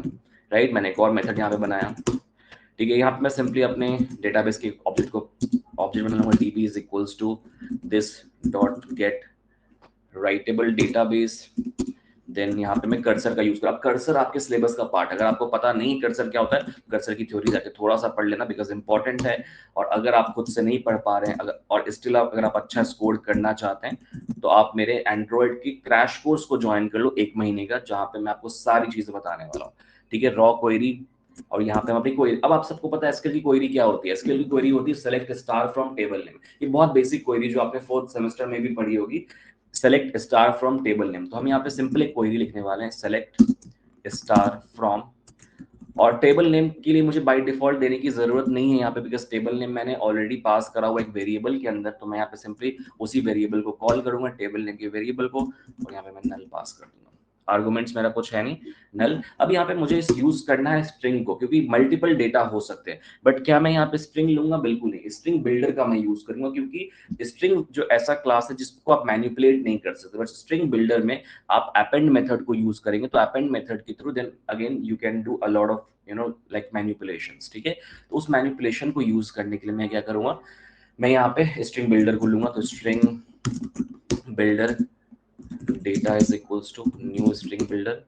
right. मैंने एक और मेथड यहाँ पे बनाया, ठीक है। यहाँ पे मैं सिंपली अपने डेटाबेस के ऑब्जेक्ट बना लूंगा, db is equals to this dot get writable database. Then यहाँ पे मैं कर्सर का यूज कर, अब कर्सर आपके सिलेबस का पार्ट, अगर आपको पता नहीं कर्सर क्या होता है, कर्सर की थ्योरी जाके थोड़ा सा पढ़ लेना, बिकॉज इंपॉर्टेंट है। और अगर आप खुद से नहीं पढ़ पा रहे हैं, अगर और स्टिल अगर आप अच्छा स्कोर करना चाहते हैं, तो आप मेरे एंड्रॉइड की क्रैश कोर्स को ज्वाइन कर लो 1 महीने का, जहाँ पे मैं आपको सारी चीजें बताने वाला हूँ, ठीक है। रॉ क्वेरी, और यहाँ पे हम अपनी क्वेरी, अब आप सबको पता है एसक्यूएल की क्वेरी क्या होती है। एसक्यूएल की क्वेरी होती है select star from table name. ये बहुत बेसिक क्वेरी जो आपने 4th सेमेस्टर में भी पढ़ी होगी, select star from table name. तो हम यहाँ पे सिंपल एक क्वेरी लिखने वाले हैं, सेलेक्ट स्टार फ्रॉम, और टेबल नेम के लिए मुझे बाय डिफॉल्ट देने की जरूरत नहीं है यहाँ पे, बिकॉज टेबल नेम मैंने ऑलरेडी पास करा हुआ एक वेरिएबल के अंदर। तो मैं यहाँ पे सिंपली उसी वेरिएबल को कॉल करूंगा, टेबल नेम के वेरिएबल को, और यहाँ पे मैं नल पास कर दूंगा। आर्गुमेंट्स मेरा कुछ है नहीं, नल। अब यहाँ पे मुझे यूज करना है स्ट्रिंग को, क्योंकि मल्टीपल डेटा हो सकते हैं। बट क्या मैं यहाँ पे स्ट्रिंग लूंगा? बिल्कुल नहीं, स्ट्रिंग बिल्डर का मैं यूज करूंगा, क्योंकि स्ट्रिंग जो ऐसा क्लास है जिसको आप मैनिपुलेट नहीं कर सकते। बट स्ट्रिंग बिल्डर में आप अपेंड मेथड को यूज करेंगे, तो अपेंड मेथड के through then again you can do a lot of like manipulations, ठीक है। तो उस मैनिपुलेशन को यूज करने के लिए मैं क्या करूंगा, मैं यहाँ पे स्ट्रिंग बिल्डर को लूंगा। तो string builder data is equals to new string builder,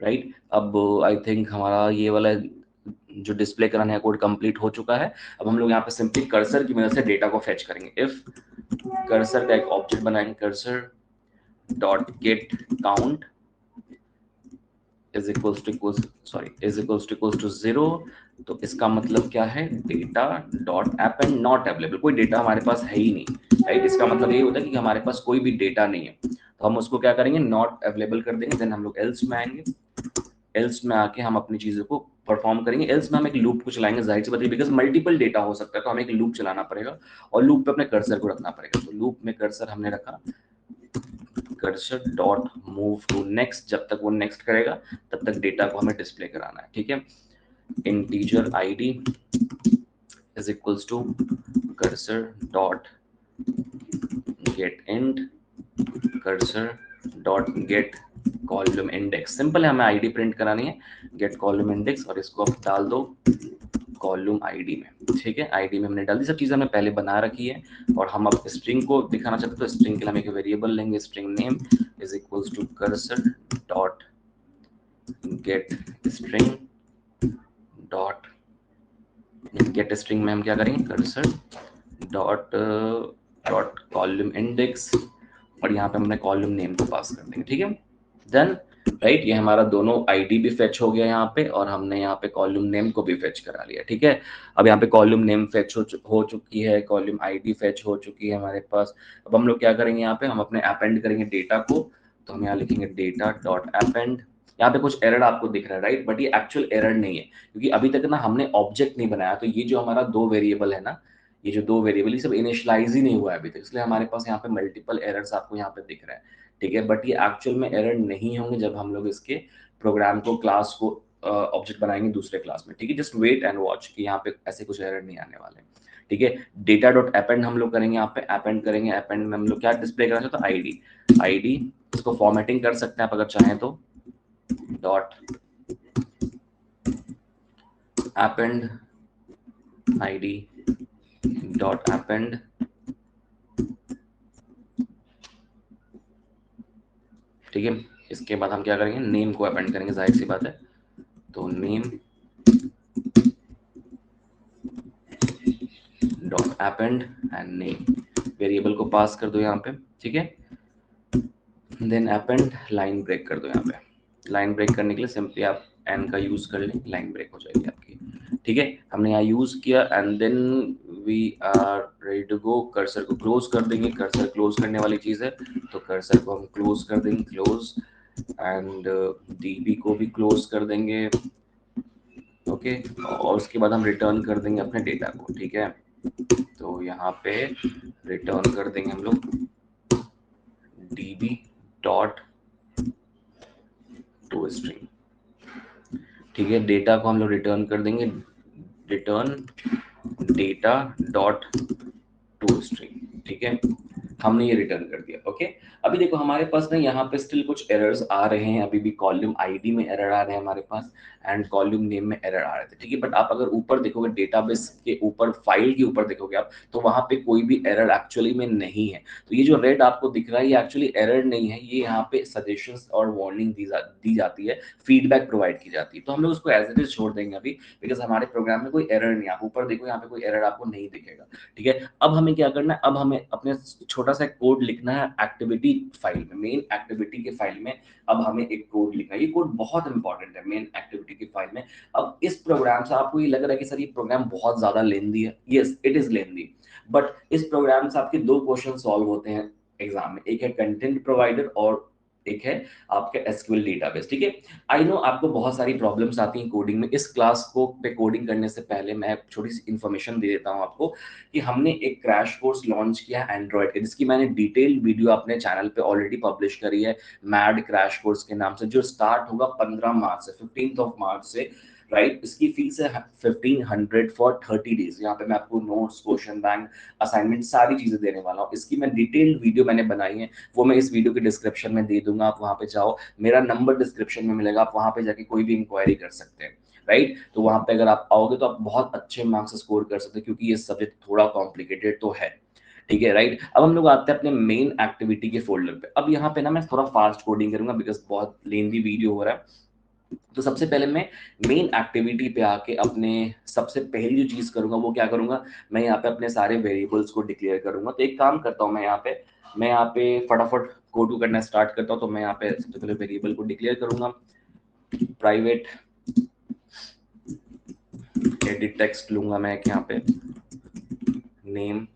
right. अब आई थिंक हमारा ये वाला जो डिस्प्ले कराने का कोड कंप्लीट हो चुका है। अब हम लोग यहाँ पे सिंपली कर्सर की मदद से डेटा को फेच करेंगे। इफ कर्सर का एक ऑब्जेक्ट बनाएंगे, cursor dot get count is equals to 0। तो इसका मतलब क्या है, data dot append not available, कोई डेटा हमारे पास है ही नहीं, राइट। इसका मतलब ये होता है कि हमारे पास कोई भी डेटा नहीं है। तो हम उसको क्या करेंगे, नॉट अवेलेबल कर देंगे। देन हम लोग एल्स में आएंगे, एल्स में आके हम अपनी चीजों को परफॉर्म करेंगे। एल्स में हम एक लूप को चलाएंगे, जाहिर सी बात है, बिकॉज मल्टीपल डेटा हो सकता है, तो हमें एक लूप चलाना पड़ेगा और लूप पे अपने कर्सर को रखना पड़ेगा। तो लूप में कर्सर हमने रखा, cursor dot move to next, जब तक वो नेक्स्ट करेगा तब तक डेटा को हमें डिस्प्ले कराना है, ठीक है। Integer ID is equals to cursor dot get int, cursor dot get column index. Simple है, हमें आईडी प्रिंट करानी है, गेट कॉलम इंडेक्स, और इसको आप डाल दो कॉलम आईडी में, ठीक है। आईडी में हमने डाल दी, सब चीजें हमने पहले बना रखी है और हम अब स्ट्रिंग को दिखाना चाहते हैं तो स्ट्रिंग के लिए हम एक वेरिएबल लेंगे, string name is equals to cursor dot get string dot, get string में हम क्या करेंगे, cursor dot dot column index और यहाँ पे हमने कॉलम नेम को पास कर देंगे, ठीक है। देन राइट, ये हमारा दोनों आईडी भी फेच हो गया यहाँ पे और हमने यहाँ पे कॉलम नेम को भी फेच करा लिया, ठीक है। अब यहाँ पे कॉलम नेम फेच हो चुकी है, कॉलम आईडी फेच हो चुकी है हमारे पास। अब हम लोग क्या करेंगे, यहाँ पे हम अपने अपेंड करेंगे डेटा को, तो हम यहाँ लिखेंगे डेटा डॉट अपेंड। यहाँ पे कुछ एरर आपको दिख रहा है राइट, बट ये एक्चुअल एरर नहीं है क्योंकि अभी तक ना हमने ऑब्जेक्ट नहीं बनाया, तो ये जो हमारा दो वेरिएबल है ना, ये जो दो वेरिएबल ये सब इनिशियलाइज ही नहीं हुआ है अभी तक, इसलिए हमारे पास यहाँ पे मल्टीपल एरर्स आपको यहाँ पे दिख रहा है, ठीक है। बट ये एक्चुअल में एरर नहीं होंगे जब हम लोग इसके प्रोग्राम को, क्लास को ऑब्जेक्ट बनाएंगे दूसरे क्लास में, ठीक है। जस्ट वेट एंड वॉच कि यहाँ पे ऐसे कुछ एरर नहीं आने वाले, ठीक है। डेटा डॉट अपेंड हम लोग करेंगे, यहाँ पे अपेंड करेंगे, अपेंड में हम लोग क्या डिस्प्ले करना चाहते हैं, आईडी। आईडी इसको फॉर्मेटिंग कर सकते हैं आप अगर चाहें तो, dot append ID dot append, ठीक है। इसके बाद हम क्या करेंगे, नेम को अपेंड करेंगे, जाहिर सी बात है, तो name dot append and name, variable को पास कर दो यहाँ पे, ठीक है। देन अपेंड लाइन ब्रेक कर दो, यहाँ पे लाइन ब्रेक करने के लिए सिंपली आप एन का यूज कर लें, लाइन ब्रेक हो जाएगी आपकी, ठीक है। हमने यहाँ यूज किया and then we are ready to go. Cursor को क्लोज कर देंगे, कर्सर क्लोज करने वाली चीज है तो कर्सर को हम क्लोज कर देंगे, क्लोज, एंड डीबी को भी क्लोज कर देंगे, ओके। और उसके बाद हम रिटर्न कर देंगे अपने डेटा को, ठीक है। तो यहाँ पे रिटर्न कर देंगे हम लोग db डॉट टू स्ट्रिंग, ठीक है। डेटा को हम लोग रिटर्न कर देंगे, return data dot to string, ठीक है। हमने ये रिटर्न कर दिया, ओके। अभी देखो हमारे पास ना यहाँ पे स्टिल कुछ एरर्स आ रहे हैं, अभी भी कॉलम आईडी में एरर आ रहे हैं हमारे पास एंड कॉलम नेम में एरर आ रहे थे, ठीक है। बट आप अगर ऊपर देखोगे, डेटाबेस के ऊपर, फाइल के ऊपर देखोगे आप, तो वहां पे कोई भी एरर एक्चुअली में नहीं है। तो ये जो रेड आपको दिख रहा है ये एक्चुअली एरर नहीं है, ये यहाँ पे सजेशंस और वार्निंग दी जाती है, फीडबैक प्रोवाइड की जाती है, तो हम लोग उसको एज इट इज छोड़ देंगे अभी, बिकॉज हमारे प्रोग्राम में कोई एरर नहीं है। आप ऊपर देखो, यहाँ पे कोई एरर आपको नहीं दिखेगा, ठीक है। अब हमें क्या करना है, अब हमें अपने छोटा सा कोड लिखना है एक्टिविटी फाइल में, मेन एक्टिविटी के फाइल में। अब हमें एक कोड लिखना है, ये कोड बहुत इंपॉर्टेंट है मेन एक्टिविटी की फाइल में। अब इस प्रोग्राम से आपको ये लग रहा है कि सर ये प्रोग्राम बहुत ज्यादा लेंदी है, yes it is lengthy, but इस प्रोग्राम से आपके दो क्वेश्चन सॉल्व होते हैं एग्जाम में, एक है कंटेंट प्रोवाइडर और एक है आपके एसक्यूएल डेटाबेस, ठीक है। आई नो आपको बहुत सारी प्रॉब्लम्स आती हैं कोडिंग में। इस क्लास को पे कोडिंग करने से पहले मैं छोटी सी इन्फॉर्मेशन दे देता हूं आपको कि हमने एक क्रैश कोर्स लॉन्च किया है एंड्रॉइड के, जिसकी मैंने डिटेल वीडियो अपने चैनल पे ऑलरेडी पब्लिश करी है, मैड क्रैश कोर्स के नाम से, जो स्टार्ट होगा 15 मार्च से, 15th ऑफ मार्च से, राइट। इसकी फीस है 1500 फॉर 30 डेज। यहाँ पे मैं आपको नोट्स, क्वेश्चन बैंक, असाइनमेंट, सारी चीजें देने वाला हूँ। इसकी मैं डिटेल्ड वीडियो मैंने बनाई है, वो मैं इस वीडियो के डिस्क्रिप्शन में दे दूंगा, आप वहां पे जाओ, मेरा नंबर डिस्क्रिप्शन में मिलेगा, आप वहां पे जाके कोई भी इंक्वायरी कर सकते हैं, राइट। तो वहां पे अगर आप आओगे तो आप बहुत अच्छे मार्क्स स्कोर कर सकते हैं, क्योंकि ये सब्जेक्ट थोड़ा कॉम्प्लिकेटेड तो है, ठीक है, राइट। अब हम लोग आते हैं अपने मेन एक्टिविटी के फोल्डर पे। अब यहाँ पे ना मैं थोड़ा फास्ट कोडिंग करूंगा बिकॉज बहुत लेंदी वीडियो हो रहा है। तो सबसे पहले मैं मेन एक्टिविटी पे आके अपने सबसे पहली जो चीज करूंगा वो क्या करूंगा, मैं यहाँ पे अपने सारे वेरिएबल्स को डिक्लेयर करूंगा। तो एक काम करता हूँ, मैं यहाँ पे फटाफट कोड करना स्टार्ट करता हूँ। तो मैं यहाँ पे सबसे पहले वेरिएबल को डिक्लेयर करूंगा, प्राइवेट एडिट टेक्स्ट लूंगा मैं यहाँ पे, नेम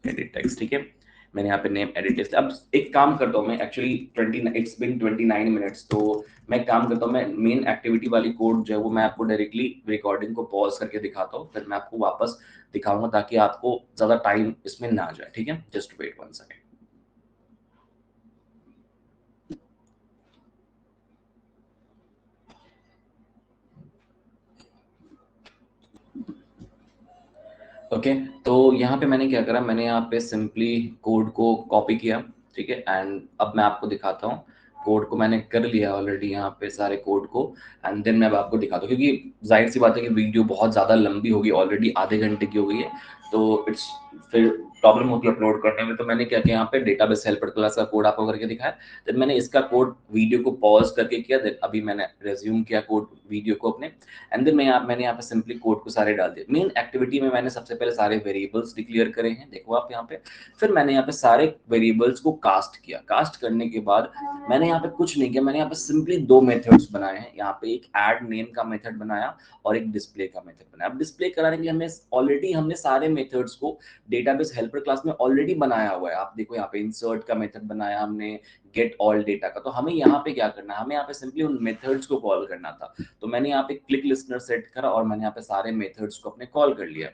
एडिट टेक्स्ट, ठीक है। मैंने यहाँ पे नेम एडिट टेक्स्ट। अब एक काम करता हूँ मैं, एक्चुअली 29 मिनट्स, तो मैं काम करता हूँ, मैं मेन एक्टिविटी वाली कोड जो है वो मैं आपको डायरेक्टली रिकॉर्डिंग को पॉज करके दिखाता हूँ, फिर मैं आपको वापस दिखाऊंगा ताकि आपको ज्यादा टाइम इसमें ना जाए, ठीक है। Just wait 1 second. ओके, तो यहाँ पे मैंने क्या करा, मैंने यहाँ पे सिंपली कोड को कॉपी किया, ठीक है। एंड अब मैं आपको दिखाता हूँ कोड को मैंने कर लिया ऑलरेडी यहाँ पे सारे कोड को, एंड देन मैं अब आपको दिखाता हूँ, क्योंकि जाहिर सी बात है कि वीडियो बहुत ज़्यादा लंबी होगी, ऑलरेडी आधे घंटे की हो गई है, तो इट्स फिर प्रॉब्लम होती है अपलोड करने में। तो मैंने क्या किया, यहाँ पे डेटाबेस हेल्पर क्लास का कोड आपको करके दिखाया, देन मैंने इसका कोड वीडियो को पॉज करके किया, देन अभी मैंने रेज्यूम किया कोड वीडियो को अपने, एंड देन मैंने यहाँ पे सिंपली कोड को सारे डाल दिए। मेन एक्टिविटी में मैंने सबसे पहले सारे वेरिएबल्स डिक्लेयर करे हैं, देखो आप यहाँ पे, फिर मैंने यहाँ पे सारे वेरिएबल्स को कास्ट किया। कास्ट करने के बाद मैंने यहाँ पे कुछ नहीं किया, मैंने यहाँ पे सिंपली दो मेथड्स बनाए हैं। यहाँ पे एक ऐड नेम का मेथड बनाया और एक डिस्प्ले का मेथड बनाया। अब डिस्प्ले कराने के लिए हमने सारे मेथड्स को डेटाबेस हेल्पर क्लास में ऑलरेडी बनाया हुआ है। आप देखो यहाँ पे इंसर्ट का मेथड बनाया हमने, गेट ऑल डेटा का। तो हमें यहाँ पे क्या करना है, हमें यहाँ पे सिंपली उन मेथड्स को कॉल करना था। तो मैंने यहाँ पे क्लिक लिस्टनर सेट करा और मैंने यहाँ पे सारे मेथड्स को अपने कॉल कर लिया।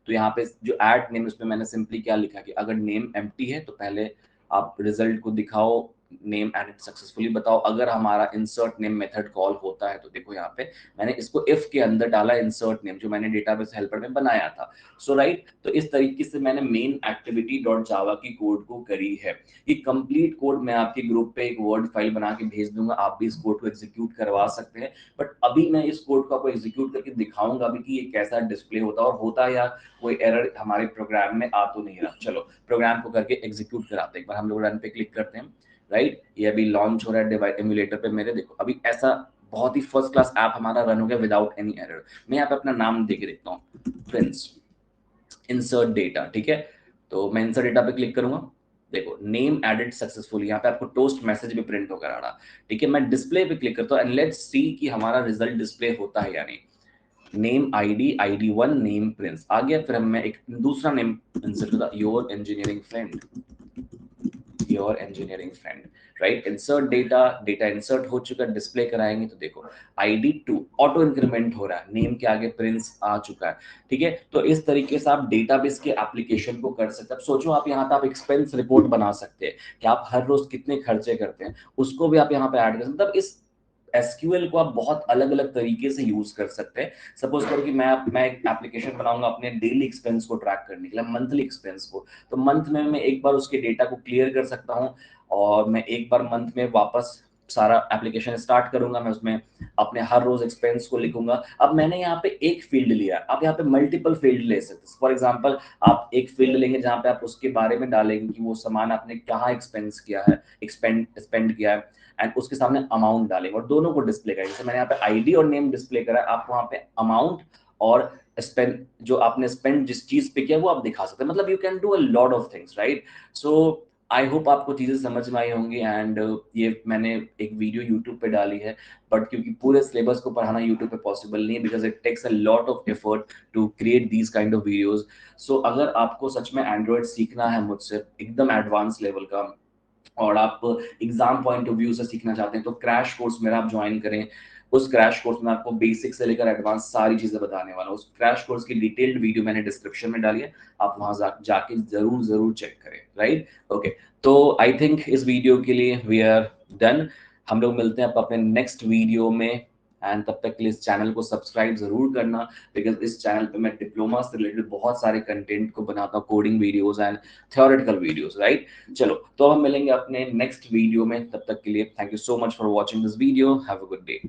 तो यहाँ पे जो ऐड नेम, उसमें मैंने सिंपली क्या लिखा कि अगर नेम एम्प्टी है तो पहले आप रिजल्ट को दिखाओ, नेम एडेड सक्सेसफुली बताओ। अगर हमारा इंसर्ट नेम मेथड कॉल होता है तो देखो यहाँ पे मैंने इसको इफ के अंदर डाला इंसर्ट नेम, जो मैंने डेटाबेस हेल्पर में बनाया था। सो राइट, तो इस तरीके से मैंने मेन एक्टिविटी डॉट जावा की कोड को करी है। ये कंप्लीट कोड मैं आपके ग्रुप पे एक वर्ड फाइल बना के भेज दूंगा, आप भी इस कोड को एग्जीक्यूट करवा सकते हैं। बट अभी मैं इस कोड को आपको एग्जीक्यूट करके दिखाऊंगा भी कि ये कैसा डिस्प्ले होता है और होता है या कोई एरर हमारे प्रोग्राम में आ तो नहीं रहा। चलो प्रोग्राम को करके एग्जीक्यूट कराते हैं। एक बार हम लोग रन पे क्लिक करते हैं, राइट, ये अभी लॉन्च हो रहा है डिवाइस एमुलेटर पे मेरे। देखो अभी ऐसा बहुत ही फर्स्ट क्लास ऐप हमारा रन हो गया विदाउट एनी एरर। मैं यहाँ पे अपना नाम दे के देखता हूँ, प्रिंस, इंसर्ट डेटा, ठीक है। तो मैं इंसर्ट डेटा पे क्लिक करूंगा, देखो नेम एडेड सक्सेसफुली, यहाँ पे आपको टोस्ट मैसेज भी प्रिंट होकर आ रहा। ठीक है, मैं डिस्प्ले पे क्लिक करता हूँ एंड लेट्स सी कि हमारा रिजल्ट डिस्प्ले होता है या नहीं। नेम ID1 नेम प्रिंस आ गया। फिर मैं एक दूसरा नेम इंसर्ट करता, your engineering friend, your engineering friend, right. Insert data, data insert हो चुका, डिस्प्ले कराएंगे तो देखो ID2 ऑटो इंक्रीमेंट हो रहा है, नेम के आगे प्रिंस आ चुका है। ठीक है, तो इस तरीके से आप डेटाबेस के एप्लीकेशन को कर सकते हैं। अब सोचो आप यहाँ पे आप एक्सपेंस रिपोर्ट बना सकते हैं कि आप हर रोज कितने खर्चे करते हैं, उसको भी आप यहाँ पे ऐड कर सकते हैं। मतलब इस एसक्यूएल को आप बहुत अलग अलग तरीके से यूज कर सकते हैं। सपोज करो कि मैं एक एप्लीकेशन बनाऊंगा अपने डेली एक्सपेंस को ट्रैक करने के लिए, मंथली एक्सपेंस को। तो मंथ में मैं एक बार उसके डेटा को क्लियर कर सकता हूँ और मैं एक बार मंथ में वापस सारा एप्लीकेशन स्टार्ट करूंगा, मैं उसमें अपने हर रोज एक्सपेंस को लिखूंगा। अब मैंने यहाँ पे एक फील्ड लिया, आप यहाँ पे मल्टीपल फील्ड ले सकते हैं। फॉर एग्जांपल आप एक फील्ड लेंगे जहाँ पे आप उसके बारे में डालेंगे कि वो सामान आपने कहाँ एक्सपेंस किया है, स्पेंड किया है, एंड उसके सामने अमाउंट डालेंगे और दोनों को डिस्प्ले करेंगे। जैसे मैंने यहाँ पे आईडी और नेम डिस्प्ले करा है, आप वहाँ पे अमाउंट और स्पेंड, जो आपने स्पेंड जिस चीज पे किया वो आप दिखा सकते हैं। मतलब you can do a lot of things, right. So I hope आपको चीजें समझ में आई होंगी। एंड ये मैंने एक वीडियो यूट्यूब पे डाली है, बट क्योंकि पूरे सिलेबस को पढ़ाना यूट्यूब पे पॉसिबल नहीं है, because it takes a lot of effort to create these kind of videos. सो अगर आपको सच में एंड्रॉइड सीखना है मुझसे एकदम एडवांस लेवल का, और आप एग्जाम पॉइंट ऑफ व्यू से सीखना चाहते हैं, तो क्रैश कोर्स मेरा आप ज्वाइन करें। उस क्रैश कोर्स में आपको बेसिक से लेकर एडवांस सारी चीजें बताने वाला हूँ। उस क्रैश कोर्स की डिटेल्ड वीडियो मैंने डिस्क्रिप्शन में डाली है, आप वहां जाके जरूर जरूर चेक करें, राइट। ओके, तो आई थिंक इस वीडियो के लिए वी आर डन। हम लोग मिलते हैं अपने नेक्स्ट वीडियो में, एंड तब तक के लिए इस चैनल को सब्सक्राइब जरूर करना, बिकॉज इस चैनल पे मैं डिप्लोमा से रिलेटेड बहुत सारे कंटेंट को बनाता हूँ, coding videos and theoretical videos, right. चलो तो हम मिलेंगे अपने नेक्स्ट वीडियो में, तब तक के लिए thank you so much for watching this video, have a good day.